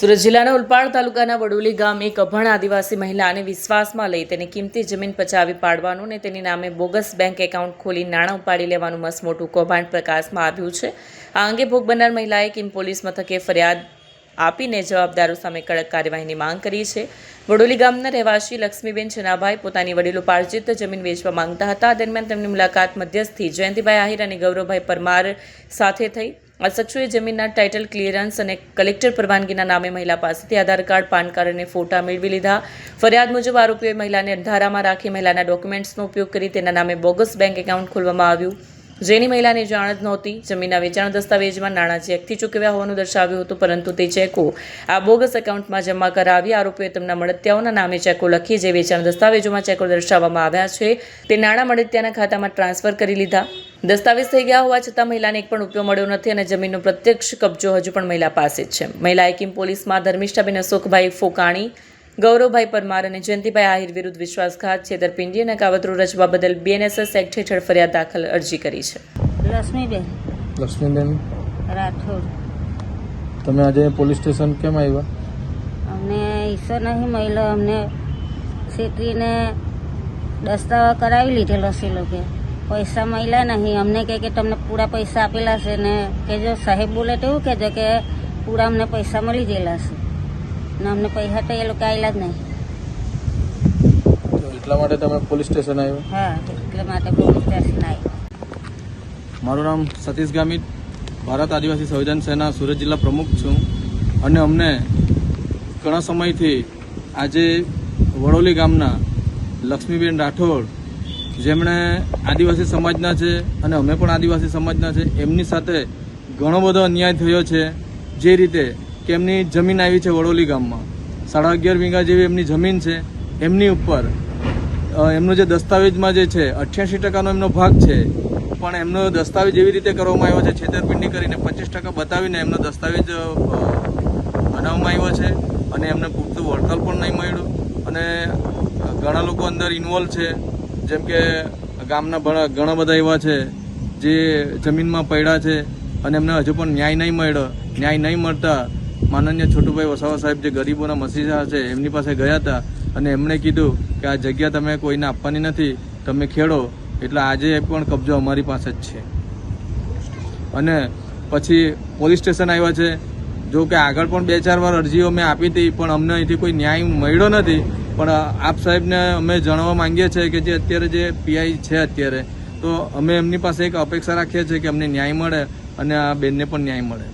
સુરત જિલ્લાના ઉલપાડ તાલુકાના વડોલી ગામે એક અભણ આદિવાસી મહિલાને વિશ્વાસમાં લઈ તેની કિંમતી જમીન પચાવી પાડવાનું અને તેની નામે બોગસ બેંક એકાઉન્ટ ખોલી નાણાં ઉપાડી લેવાનું મસમોટું કૌભાંડ પ્રકાશમાં આવ્યું છે. આ અંગે ભોગ બનનાર મહિલાએ કિમ પોલીસ મથકે ફરિયાદ આપીને જવાબદારો સામે કડક કાર્યવાહીની માંગ કરી છે. વડોલી ગામના રહેવાસી લક્ષ્મીબેન ચનાભાઈ પોતાની વડીલોપાર્જિત જમીન વેચવા માંગતા હતા. દરમિયાન તેમની મુલાકાત મધ્યસ્થી જયંતિભાઈ આહિર અને ગૌરવભાઈ પરમાર સાથે થઈ. આ શખ્સોએ જમીનના ટાઇટલ ક્લિયરન્સ અને કલેક્ટર પરવાનગીના નામે મહિલા પાસેથી આધાર કાર્ડ, પાન કાર્ડ અને ફોટા મેળવી લીધા. ફરિયાદ મુજબ આરોપીઓએ મહિલાને અંધારામાં રાખી મહિલાના ડોક્યુમેન્ટ્સનો ઉપયોગ કરી તેના નામે બોગસ બેંક એકાઉન્ટ ખોલવામાં આવ્યું, જેની મહિલાને જાણ જ નહોતી. જમીનના વેચાણ દસ્તાવેજમાં નાણાં ચેકથી ચૂકવ્યા હોવાનું દર્શાવ્યું હતું, પરંતુ તે ચેકો આ બોગસ એકાઉન્ટમાં જમા કરાવી આરોપીઓએ તેમના મળતિયાઓના નામે ચેકો લખી જે વેચાણ દસ્તાવેજોમાં ચેકો દર્શાવવામાં આવ્યા છે તે નાણાં મળતિયાના ખાતામાં ટ્રાન્સફર કરી લીધા. દસ્તાવેજ થઈ ગયા હોવા છતાં મહિલાને એક પણ રૂપિયો મળ્યો નથી અને જમીનનો પ્રત્યક્ષ કબજો હજુ પણ મહિલા પાસે જ છે. મહિલાએ કિમ પોલીસમાં ધર્મિષ્ઠાબેન અશોકભાઈ ફોકાણી, ગૌરવભાઈ પરમાર અને જયંતિભાઈ આહિર વિરુદ્ધ વિશ્વાસઘાત, છેતરપિંડી અને કાવતરું રચવા બદલ BNSS એક્ટ હેઠળ ફરિયાદ દાખલ અરજી કરી છે. લક્ષ્મીબેન રાઠોડ. તમે આજે પોલીસ સ્ટેશન કેમ આવ્યા? અમને ઈસો નહીં મળ્યો. અમને છેતરીને દસ્તાવેજ કરાવી લીધેલો છે. લોકો પૈસા મળ્યા નહીં. અમને કહે કે તમને પૂરા પૈસા આપેલા છે ને કે જો સાહેબ બોલે તો એવું કહેજો કે પૂરા અમને પૈસા મળી ગયેલા છે ને અમને પૈસા તો એ લોકો આવેલા જ નહીં. એટલા માટે તમે પોલીસ સ્ટેશન આવ્યા? હા, એટલા માટે પોલીસ સ્ટેશન આવ્યા. મારું નામ સતીશ ગામિત, ભારત આદિવાસી સંવિધાન સેના સુરત જિલ્લા પ્રમુખ છું. અને અમને ઘણા સમયથી આજે વડોલી ગામના લક્ષ્મીબેન રાઠોડ, જેમણે આદિવાસી સમાજના છે અને અમે પણ આદિવાસી સમાજના છે, એમની સાથે ઘણો બધો અન્યાય થયો છે. જે રીતે કે એમની જમીન આવી છે વડોલી ગામમાં 11.5 વીઘા જેવી એમની જમીન છે. એમની ઉપર એમનો જે દસ્તાવેજમાં જે છે 88% એમનો ભાગ છે, પણ એમનો દસ્તાવેજ એવી રીતે કરવામાં આવ્યો છે છેતરપિંડી કરીને 25% બતાવીને એમનો દસ્તાવેજ બનાવવામાં આવ્યો છે અને એમને પૂરતું વળતર પણ નહીં મળ્યું. અને ઘણા લોકો અંદર ઇન્વોલ્વ છે, જેમ કે ગામના ઘણા બધા એવા છે જે જમીનમાં પડ્યા છે અને એમને હજુ પણ ન્યાય નહીં મળ્યો. ન્યાય નહીં મળતા માનનીય છોટુભાઈ વસાવા સાહેબ જે ગરીબોના મસીહા છે એમની પાસે ગયા હતા અને એમણે કીધું કે આ જગ્યા તમે કોઈને આપવાની નથી, તમે ખેડો. એટલે આજે પણ કબજો અમારી પાસે જ છે. અને પછી પોલીસ સ્ટેશન આવ્યા છે. જો કે આગળ પણ 2-4 વાર અરજીઓ મેં આપી હતી, પણ અમને અહીંથી કોઈ ન્યાય મળ્યો નથી. પણ આપ સાહેબને અમે જાણવા માંગીએ છીએ કે જે અત્યારે જે PI છે અત્યારે, તો અમે એમની પાસે એક અપેક્ષા રાખીએ છીએ કે અમને ન્યાય મળે અને આ બેનને પણ ન્યાય મળે.